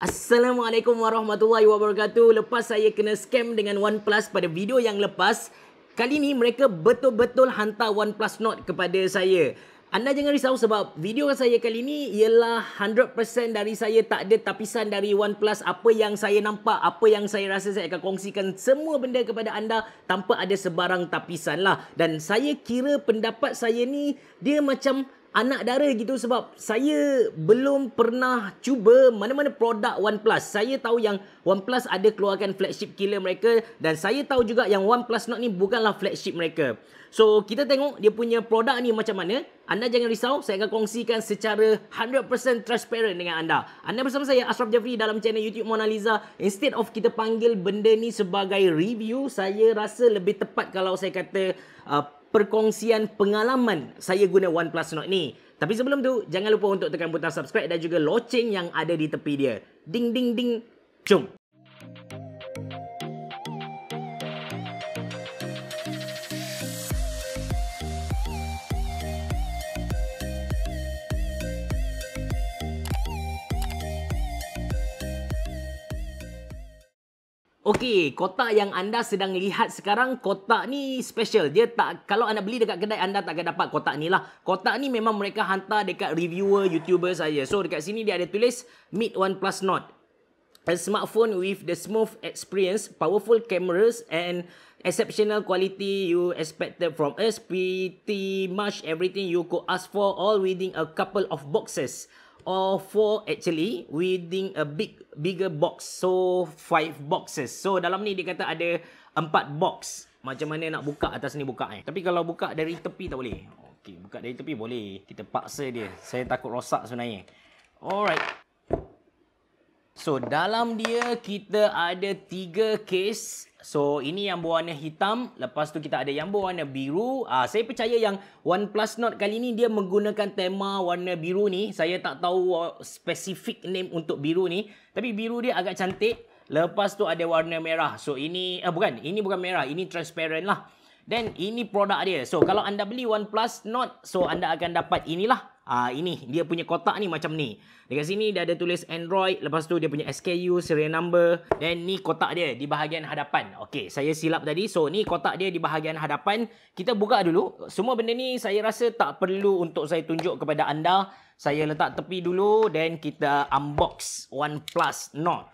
Assalamualaikum warahmatullahi wabarakatuh. Lepas saya kena scam dengan OnePlus pada video yang lepas, kali ni mereka betul-betul hantar OnePlus Nord kepada saya. Anda jangan risau sebab video saya kali ni ialah 100% dari saya, tak ada tapisan dari OnePlus. Apa yang saya nampak, apa yang saya rasa, saya akan kongsikan semua benda kepada anda tanpa ada sebarang tapisan lah. Dan saya kira pendapat saya ni dia macam anak dara gitu sebab saya belum pernah cuba mana-mana produk OnePlus. Saya tahu yang OnePlus ada keluarkan flagship killer mereka dan saya tahu juga yang OnePlus Nord ni bukanlah flagship mereka. So, kita tengok dia punya produk ni macam mana. Anda jangan risau, saya akan kongsikan secara 100% transparent dengan anda. Anda bersama saya, Ashraf Jafri, dalam channel YouTube Mona Lisa. Instead of kita panggil benda ni sebagai review, saya rasa lebih tepat kalau saya kata perkongsian pengalaman saya guna OnePlus Nord ni. Tapi sebelum tu, jangan lupa untuk tekan butang subscribe dan juga loceng yang ada di tepi dia. Ding ding ding. Jom. Okey, kotak yang anda sedang lihat sekarang, kotak ni special. Dia tak, kalau anda beli dekat kedai, anda tak akan dapat kotak ni lah. Kotak ni memang mereka hantar dekat reviewer, YouTuber saya. So, dekat sini dia ada tulis, Meet OnePlus Nord. A smartphone with the smooth experience, powerful cameras and exceptional quality you expected from us. Pretty much everything you could ask for, all within a couple of boxes. Or 4 actually, within a bigger box. So 5 boxes. So dalam ni dia kata ada 4 box. Macam mana nak buka atas ni buka Tapi kalau buka dari tepi tak boleh. Okey, buka dari tepi boleh. Kita paksa dia. Saya takut rosak sebenarnya. Alright. So dalam dia kita ada 3 case. So ini yang berwarna hitam, lepas tu kita ada yang berwarna biru. Saya percaya yang OnePlus Nord kali ni dia menggunakan tema warna biru ni. Saya tak tahu specific name untuk biru ni, tapi biru dia agak cantik. Lepas tu ada warna merah. So ini ini bukan merah, ini transparent lah. Dan ini produk dia. So kalau anda beli OnePlus Nord, so anda akan dapat inilah. Ini dia punya kotak ni macam ni. Dekat sini dia ada tulis Android, lepas tu dia punya SKU, serial number, dan ni kotak dia di bahagian hadapan. Okey, saya silap tadi. So ni kotak dia di bahagian hadapan. Kita buka dulu. Semua benda ni saya rasa tak perlu untuk saya tunjuk kepada anda. Saya letak tepi dulu dan kita unbox OnePlus Nord.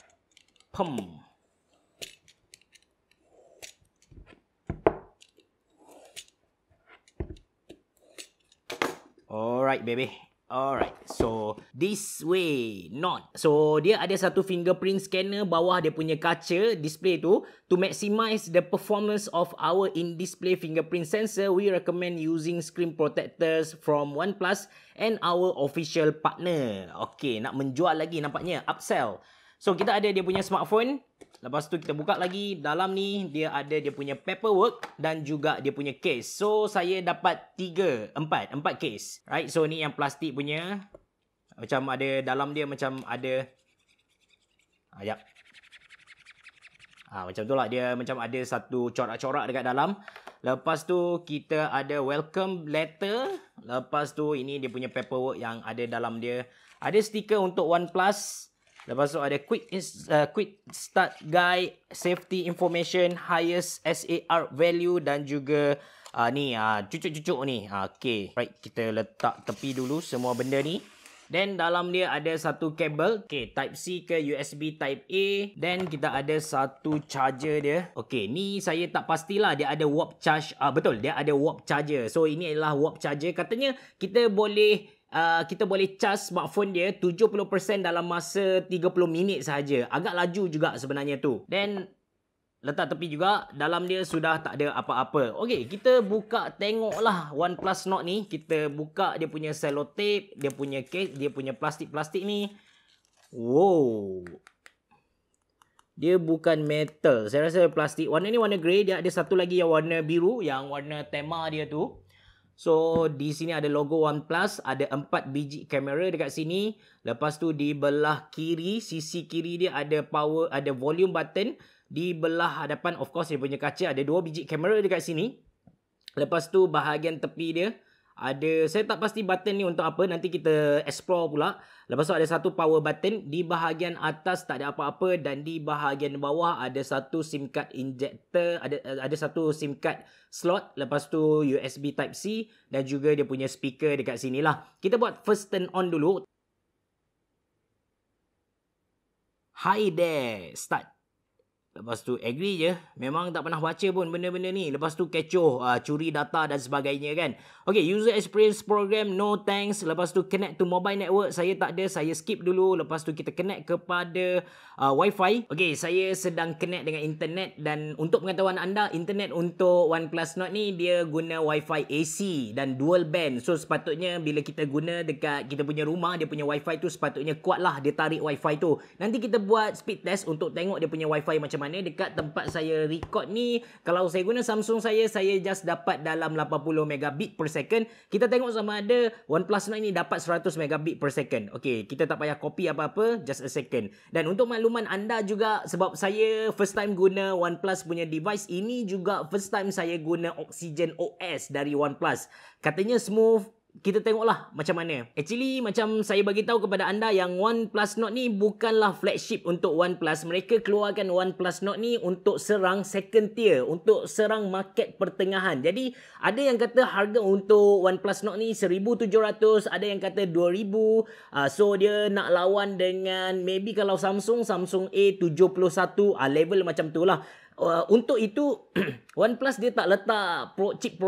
Alright baby. Alright. So this way not. So dia ada satu fingerprint scanner bawah dia punya kaca display tu. To maximize the performance of our in-display fingerprint sensor, we recommend using screen protectors from OnePlus and our official partner. Okay, nak menjual lagi nampaknya. Upsell. So kita ada dia punya smartphone. Lepas tu kita buka lagi. Dalam ni dia ada dia punya paperwork dan juga dia punya case. So saya dapat 4 case. Right. So ni yang plastik punya. Macam ada dalam dia macam ada. Sekejap. Macam tu lah. Dia macam ada satu corak-corak dekat dalam. Lepas tu kita ada welcome letter. Lepas tu ini dia punya paperwork yang ada dalam dia. Ada stiker untuk OnePlus. Lepas tu ada quick start guide, safety information, highest SAR value dan juga ni cucuk-cucuk ni. Okay, right, kita letak tepi dulu semua benda ni. Then dalam dia ada satu kabel, okay, type C ke USB type A. Then kita ada satu charger dia. Okay, ni saya tak pastilah dia ada warp charge. Betul, dia ada warp charger. So ini adalah warp charger. Katanya kita boleh charge smartphone dia 70% dalam masa 30 minit sahaja. Agak laju juga sebenarnya tu. Then letak tepi juga. Dalam dia sudah tak ada apa-apa. Okey, kita buka tengoklah OnePlus Nord ni. Kita buka dia punya sellotape, dia punya case, dia punya plastik-plastik ni. Wow. Dia bukan metal. Saya rasa plastik. Warna ni warna grey. Dia ada satu lagi yang warna biru, yang warna tema dia tu. So, di sini ada logo OnePlus. Ada 4 biji kamera dekat sini. Lepas tu di belah kiri, sisi kiri dia ada power, ada volume button. Di belah hadapan, of course, dia punya kaca. Ada 2 biji kamera dekat sini. Lepas tu bahagian tepi dia Saya tak pasti button ni untuk apa, nanti kita explore pula. Lepas tu ada satu power button, di bahagian atas tak ada apa-apa dan di bahagian bawah ada satu SIM card injector, ada satu SIM card slot, lepas tu USB type C dan juga dia punya speaker dekat sini lah. Kita buat first turn on dulu. Hi there, start. Lepas tu agree je. Memang tak pernah baca pun benda-benda ni. Lepas tu kecoh, curi data dan sebagainya kan. Okay, user experience program, no thanks. Lepas tu connect to mobile network, saya tak ada, saya skip dulu. Lepas tu kita connect kepada Wi-Fi. Okay, saya sedang connect dengan internet dan untuk pengetahuan anda, internet untuk OnePlus Nord ni dia guna Wi-Fi AC dan dual band. So sepatutnya bila kita guna dekat kita punya rumah, dia punya Wi-Fi tu sepatutnya kuat lah dia tarik Wi-Fi tu. Nanti kita buat speed test untuk tengok dia punya Wi-Fi macam mana. Dekat tempat saya record ni, kalau saya guna Samsung saya just dapat dalam 80 megabit per second. Kita tengok sama ada OnePlus Nord ni dapat 100 megabit per second. Okay, kita tak payah copy apa-apa, just a second. Dan untuk makluman anda juga, sebab saya first time guna OnePlus punya device, ini juga first time saya guna Oxygen OS dari OnePlus. Katanya smooth. Kita tengoklah macam mana. Actually, macam saya bagi tahu kepada anda yang OnePlus Nord ni bukanlah flagship untuk OnePlus. Mereka keluarkan OnePlus Nord ni untuk serang second tier, untuk serang market pertengahan. Jadi, ada yang kata harga untuk OnePlus Nord ni 1,700, ada yang kata 2,000. So, dia nak lawan dengan maybe kalau Samsung A71, level macam tu lah. Untuk itu OnePlus dia tak letak chip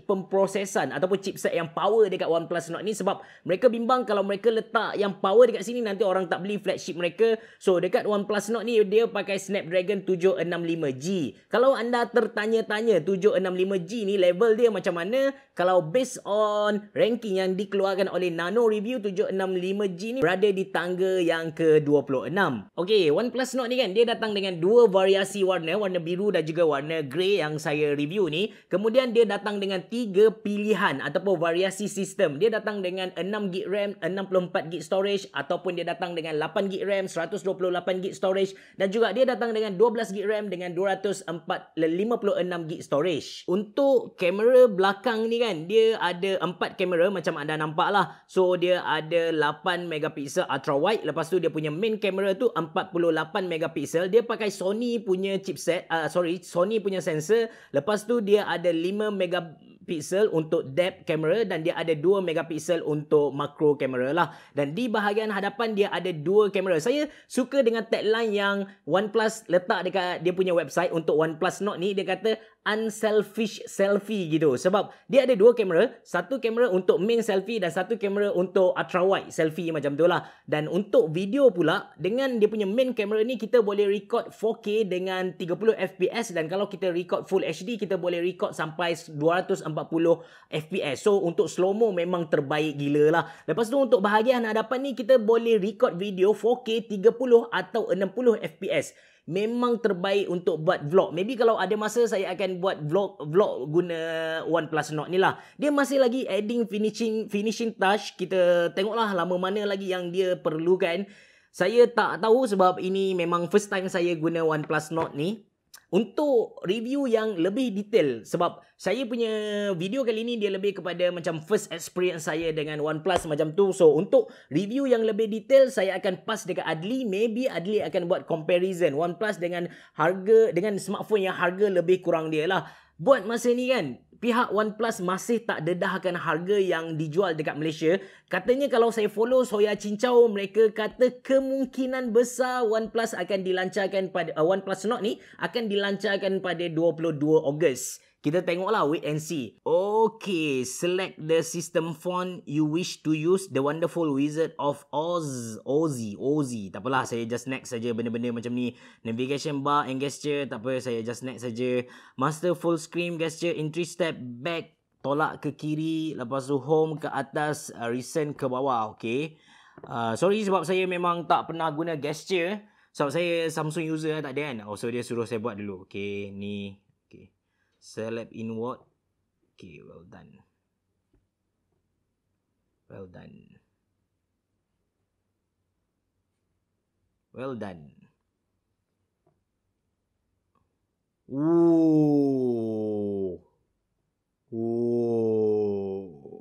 pemprosesan ataupun chipset yang power dekat OnePlus Nord ni, sebab mereka bimbang kalau mereka letak yang power dekat sini nanti orang tak beli flagship mereka. So dekat OnePlus Nord ni dia pakai Snapdragon 765G. Kalau anda tertanya-tanya 765G ni level dia macam mana, kalau based on ranking yang dikeluarkan oleh Nano Review, 765G ni berada di tangga yang ke-26. Okay, OnePlus Nord ni kan dia datang dengan dua variasi warna biru dan juga warna grey yang saya review ni. Kemudian dia datang dengan 3 pilihan ataupun variasi sistem. Dia datang dengan 6GB RAM, 64GB storage, ataupun dia datang dengan 8GB RAM, 128GB storage, dan juga dia datang dengan 12GB RAM dengan 256GB storage. Untuk kamera belakang ni kan, dia ada 4 kamera macam anda nampak lah. So dia ada 8 megapiksel ultra wide. Lepas tu dia punya main kamera tu 48 megapiksel. Dia pakai Sony punya chipset, Sony punya sensor. Lepas tu dia ada 5 megapiksel untuk depth camera dan dia ada 2 megapiksel untuk macro camera lah. Dan di bahagian hadapan dia ada 2 kamera. Saya suka dengan tagline yang OnePlus letak dekat dia punya website untuk OnePlus Nord ni. Dia kata unselfish selfie gitu. Sebab dia ada 2 kamera, satu kamera untuk main selfie dan satu kamera untuk ultra wide selfie macam tu lah. Dan untuk video pula, dengan dia punya main kamera ni kita boleh record 4K dengan 30 fps, dan kalau kita record full HD kita boleh record sampai 240 fps. So untuk slow mo memang terbaik gila lah. Lepas tu untuk bahagian hadapan ni kita boleh record video 4K 30 atau 60 fps. Memang terbaik untuk buat vlog. Maybe kalau ada masa saya akan buat vlog guna OnePlus Nord ni lah. Dia masih lagi adding finishing touch. Kita tengoklah lama mana lagi yang dia perlukan. Saya tak tahu sebab ini memang first time saya guna OnePlus Nord ni. Untuk review yang lebih detail, sebab saya punya video kali ni dia lebih kepada macam first experience saya dengan OnePlus macam tu. So untuk review yang lebih detail saya akan pass dekat Adli. Maybe Adli akan buat comparison OnePlus dengan smartphone yang harga lebih kurang dia lah. Buat masa ni kan, pihak OnePlus masih tak dedahkan harga yang dijual dekat Malaysia. Katanya kalau saya follow Soya Cincau, mereka kata kemungkinan besar OnePlus akan dilancarkan pada OnePlus Nord ni akan dilancarkan pada 22 Ogos. Kita tengoklah, wait and see. Okay, select the system font you wish to use. The Wonderful Wizard of Oz. Ozzy. Tak apalah, saya just next saja benda-benda macam ni. Navigation bar and gesture, tak apa, saya just next saja. Master full screen gesture, entry step, back, tolak ke kiri, lepas tu home ke atas, recent ke bawah. Okay. Sorry sebab saya memang tak pernah guna gesture. Sebab saya Samsung user tak ada kan. Oh, so dia suruh saya buat dulu. Okay, ni. Okay. Select inward. Okay, well done. Well done. Well done. Ooh. Ooh.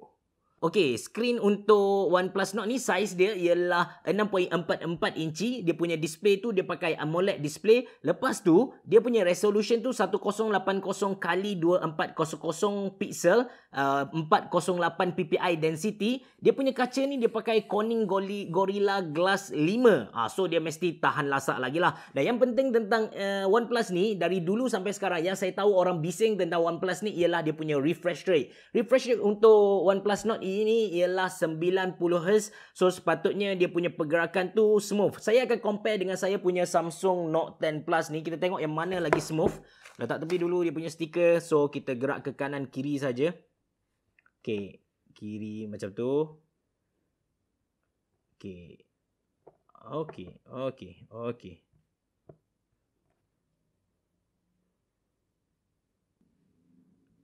Okay, screen untuk OnePlus Nord ni size dia ialah 6.44 inci. Dia punya display tu dia pakai AMOLED display. Lepas tu dia punya resolution tu 1080 x 2400 pixel, 408 ppi density. Dia punya kaca ni dia pakai Corning Gorilla Glass 5. So dia mesti tahan lasak lagi lah. Dan yang penting tentang OnePlus ni, dari dulu sampai sekarang yang saya tahu orang bising tentang OnePlus ni ialah dia punya refresh rate. Refresh rate untuk OnePlus Nord ini ialah 90Hz. So sepatutnya dia punya pergerakan tu smooth. Saya akan compare dengan saya punya Samsung Note 10 Plus ni. Kita tengok yang mana lagi smooth. Letak tepi dulu dia punya stiker. So kita gerak ke kanan kiri saja. Okay, kiri macam tu. Okay. Okay.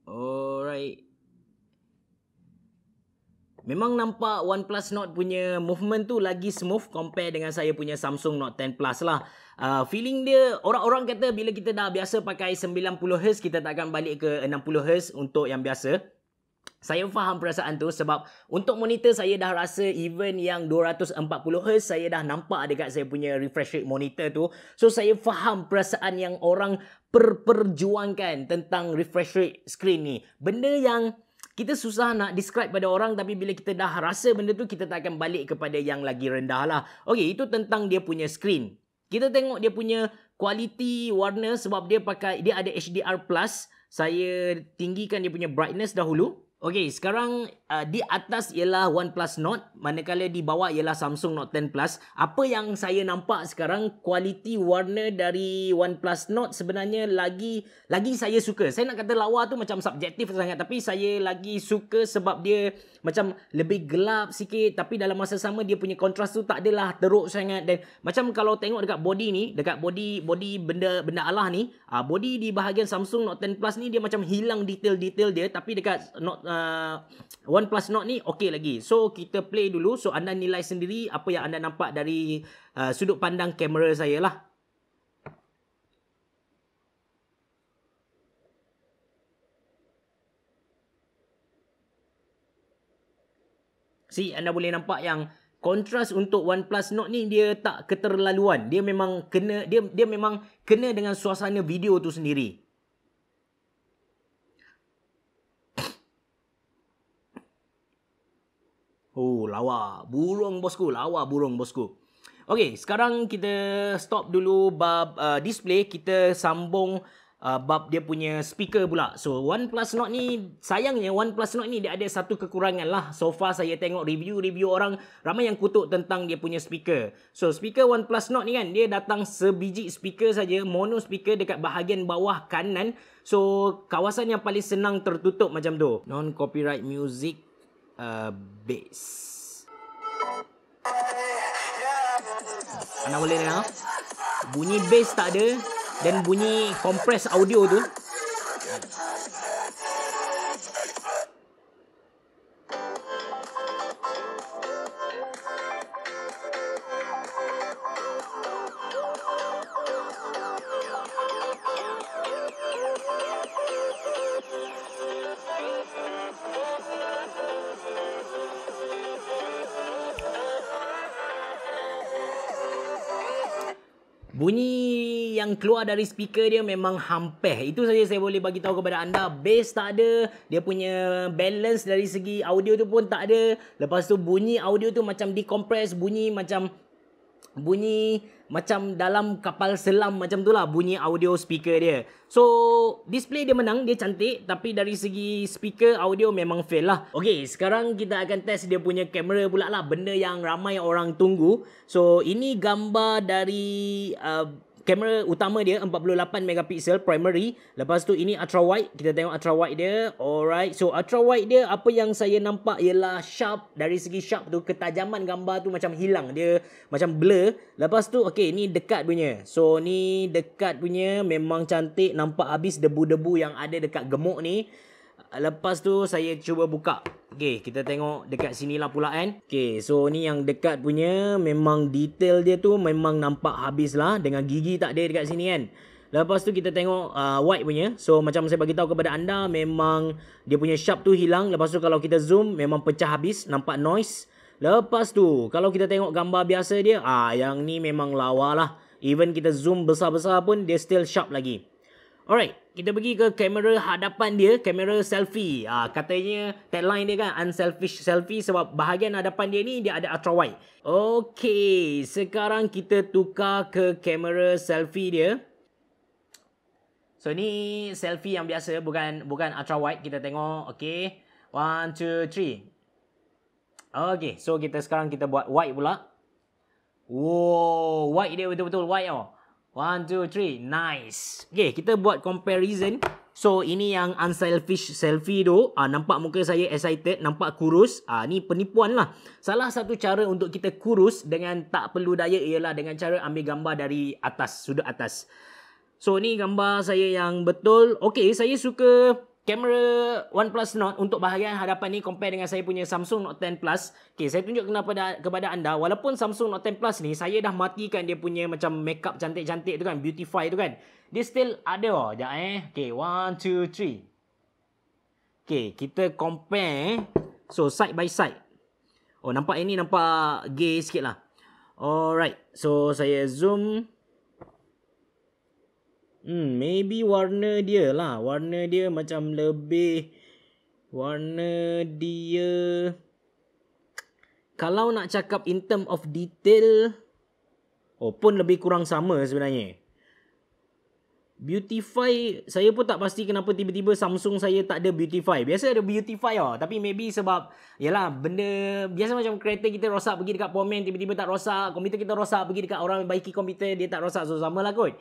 Alright. Memang nampak OnePlus Nord punya movement tu lagi smooth compare dengan saya punya Samsung Note 10 Plus lah. Feeling dia, orang-orang kata bila kita dah biasa pakai 90Hz, kita tak akan balik ke 60Hz untuk yang biasa. Saya faham perasaan tu sebab untuk monitor saya dah rasa even yang 240Hz saya dah nampak dekat saya punya refresh rate monitor tu. So saya faham perasaan yang orang perjuangkan tentang refresh rate screen ni. Benda yang kita susah nak describe pada orang, tapi bila kita dah rasa benda tu, kita tak akan balik kepada yang lagi rendah lah. Okay, itu tentang dia punya screen. Kita tengok dia punya quality warna sebab dia ada HDR+. Saya tinggikan dia punya brightness dahulu. Okay, sekarang di atas ialah OnePlus Nord, manakala di bawah ialah Samsung Note 10 Plus. Apa yang saya nampak sekarang, kualiti warna dari OnePlus Nord sebenarnya lagi saya suka. Saya nak kata lawa tu macam subjektif sangat, tapi saya lagi suka sebab dia macam lebih gelap sikit, tapi dalam masa sama dia punya kontras tu tak adalah teruk sangat. Dan macam kalau tengok dekat body ni, dekat body benda Allah ni, body di bahagian Samsung Note 10 Plus ni dia macam hilang detail-detail dia, tapi dekat OnePlus Nord ni okey lagi. So kita play dulu, so anda nilai sendiri apa yang anda nampak dari sudut pandang kamera saya lah. Anda boleh nampak yang kontras untuk OnePlus Nord ni dia tak keterlaluan. Dia memang kena dengan suasana video tu sendiri. Oh, lawa burung bosku, Okey, sekarang kita stop dulu bab display, kita sambung bab dia punya speaker pula. So OnePlus Nord ni, sayangnya OnePlus Nord ni dia ada satu kekurangan lah. So far saya tengok review orang ramai yang kutuk tentang dia punya speaker. So speaker OnePlus Nord ni kan, dia datang sebiji speaker saja, mono speaker dekat bahagian bawah kanan. So kawasan yang paling senang tertutup macam tu. Non copyright music bass. Anda boleh dengar bunyi bass tak ada, dan bunyi compress audio tu. Bunyi yang keluar dari speaker dia memang hampir. Itu saja saya boleh bagi tahu kepada anda. Bass tak ada. Dia punya balance dari segi audio tu pun tak ada. Lepas tu bunyi audio tu macam decompress. Bunyi macam dalam kapal selam macam tu lah bunyi audio speaker dia. So display dia menang, dia cantik, tapi dari segi speaker audio memang fail lah. Okay, sekarang kita akan test dia punya kamera pula lah, benda yang ramai orang tunggu. So ini gambar dari kamera utama dia 48 megapiksel primary. Lepas tu ini ultra wide. Kita tengok ultra wide dia. Alright. So ultra wide dia, apa yang saya nampak ialah sharp. Dari segi sharp tu, ketajaman gambar tu macam hilang. Dia macam blur. Lepas tu okey, ni dekat punya. So ni dekat punya memang cantik. Nampak habis debu-debu yang ada dekat gemuk ni. Lepas tu saya cuba buka. Okay, kita tengok dekat sini lah pula kan. Okay, so ni yang dekat punya memang detail dia tu memang nampak habis lah. Dengan gigi tak ada dekat sini kan. Lepas tu kita tengok wide punya. So macam saya bagi tahu kepada anda, memang dia punya sharp tu hilang. Lepas tu kalau kita zoom memang pecah habis, nampak noise. Lepas tu kalau kita tengok gambar biasa dia, yang ni memang lawa lah. Even kita zoom besar-besar pun dia still sharp lagi. Alright, kita pergi ke kamera hadapan dia, kamera selfie. Katanya tagline dia kan unselfish selfie sebab bahagian hadapan dia ni dia ada ultra wide. Okay, sekarang kita tukar ke kamera selfie dia. So ni selfie yang biasa, bukan ultra wide. Kita tengok, okay. 1, 2, 3. Okay, so sekarang kita buat wide pula. Wow, wide dia betul-betul wide tau. 1, 2, 3. Nice. Okay, kita buat comparison. So, ini yang unselfish selfie tu. Nampak muka saya excited. Nampak kurus. Ni penipuan lah. Salah satu cara untuk kita kurus dengan tak perlu diet ialah dengan cara ambil gambar dari atas, sudut atas. So, ni gambar saya yang betul. Okay, saya suka kamera OnePlus Nord untuk bahagian hadapan ni compare dengan saya punya Samsung Note 10 Plus. Okay, saya tunjuk kepada anda, walaupun Samsung Note 10 Plus ni, saya dah matikan dia punya macam makeup cantik-cantik tu kan, beautify tu kan. Dia still ada. Sekejap Okay, 1, 2, 3. Okay, kita compare. So, side by side. Oh, nampak ini nampak gay sikit lah. Alright, so saya zoom. Maybe warna dia lah. Warna dia macam lebih... Warna dia... Kalau nak cakap in term of detail... pun lebih kurang sama sebenarnya. Beautify... Saya pun tak pasti kenapa tiba-tiba Samsung saya tak ada Beautify. Biasa ada Beautify Tapi maybe sebab... Yalah, benda... Biasa macam kereta kita rosak pergi dekat pomen, tiba-tiba tak rosak. Komputer kita rosak pergi dekat orang yang baiki komputer, dia tak rosak. So, sama lah kot.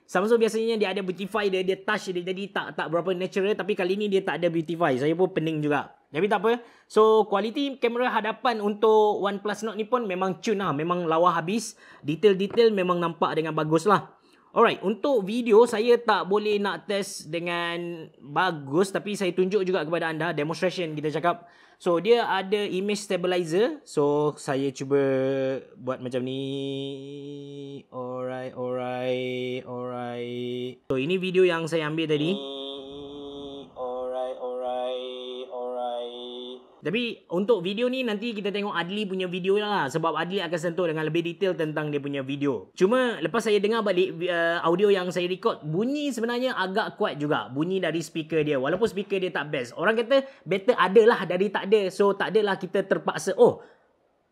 Samsung biasanya dia ada beautify dia touch dia, jadi tak berapa natural, tapi kali ni dia tak ada beautify. Saya pun pening juga. Tapi tak apa. So kualiti kamera hadapan untuk OnePlus Nord ni pun memang cun lah, memang lawa habis. Detail-detail memang nampak dengan bagus lah. Alright, untuk video saya tak boleh nak test dengan bagus, tapi saya tunjuk juga kepada anda demonstration kita cakap. So dia ada image stabilizer. So saya cuba buat macam ni. Alright. So ini video yang saya ambil tadi. Tapi untuk video ni nanti kita tengok Adli punya video lah. Sebab Adli akan sentuh dengan lebih detail tentang dia punya video. Cuma lepas saya dengar balik audio yang saya record, bunyi sebenarnya agak kuat juga. Bunyi dari speaker dia. Walaupun speaker dia tak best. Orang kata better adalah dari tak ada. So tak adalah kita terpaksa.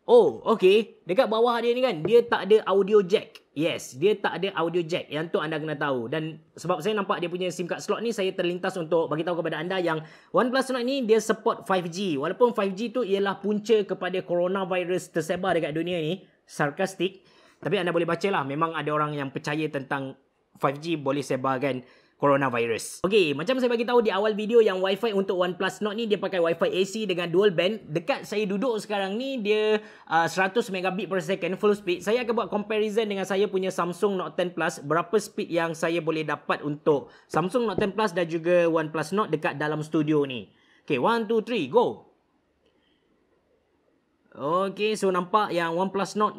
Okay. Dekat bawah dia ni kan, dia tak ada audio jack. Yes, dia tak ada audio jack. Yang tu anda kena tahu. Dan sebab saya nampak dia punya SIM card slot ni, saya terlintas untuk bagi tahu kepada anda yang OnePlus Nord ni dia support 5G. Walaupun 5G tu ialah punca kepada coronavirus tersebar dekat dunia ni. Sarkastik. Tapi anda boleh baca lah. Memang ada orang yang percaya tentang 5G boleh sebarkan coronavirus. Okay, macam saya bagi tahu di awal video yang Wi-Fi untuk OnePlus Nord ni dia pakai Wi-Fi AC dengan dual band. Dekat saya duduk sekarang ni dia 100 megabit per second full speed. Saya akan buat comparison dengan saya punya Samsung Note 10 Plus. Berapa speed yang saya boleh dapat untuk Samsung Note 10 Plus dan juga OnePlus Nord dekat dalam studio ni. Okay, 1, 2, 3, go! Okay, so nampak yang OnePlus Nord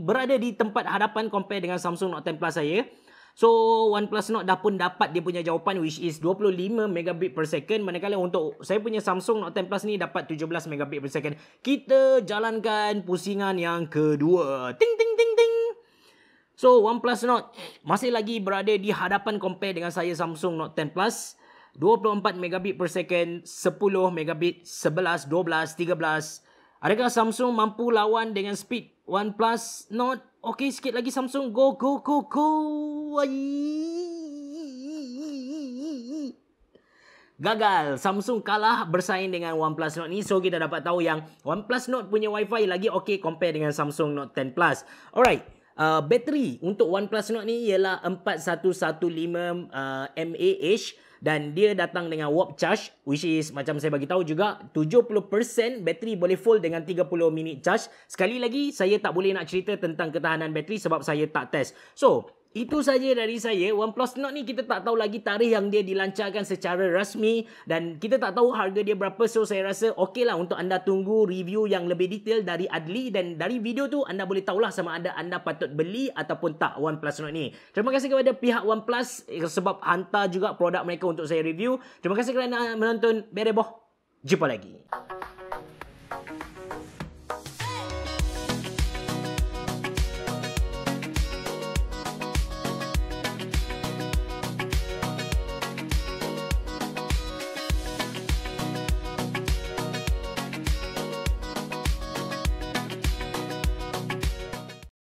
berada di tempat hadapan compare dengan Samsung Note 10 Plus saya. So, OnePlus Nord dah pun dapat dia punya jawapan which is 25 megabit per second. Manakala untuk saya punya Samsung Note 10 Plus ni dapat 17 megabit per second. Kita jalankan pusingan yang kedua. Ting, ting, ting, ting. So, OnePlus Nord masih lagi berada di hadapan compare dengan saya Samsung Note 10 Plus. 24 megabit per second, 10 megabit, 11, 12, 13. Adakah Samsung mampu lawan dengan speed OnePlus Nord? Okey, sikit lagi Samsung. Go. Gagal. Samsung kalah bersaing dengan OnePlus Nord ni. So, kita dapat tahu yang OnePlus Nord punya Wi-Fi lagi okey compare dengan Samsung Note 10 Plus. Alright. Bateri untuk OnePlus Nord ni ialah 4115 mAh. Dan dia datang dengan warp charge, which is macam saya bagi tahu juga 70% bateri boleh full dengan 30 minit charge. Sekali lagi saya tak boleh nak cerita tentang ketahanan bateri sebab saya tak test. So Itu saja dari saya. OnePlus Nord ni kita tak tahu lagi tarikh yang dia dilancarkan secara rasmi dan kita tak tahu harga dia berapa. So saya rasa okey lah untuk anda tunggu review yang lebih detail dari Adli, dan dari video tu anda boleh tahulah sama ada anda patut beli ataupun tak OnePlus Nord ni. Terima kasih kepada pihak OnePlus sebab hantar juga produk mereka untuk saya review. Terima kasih kerana menonton. Bereboh. Jumpa lagi.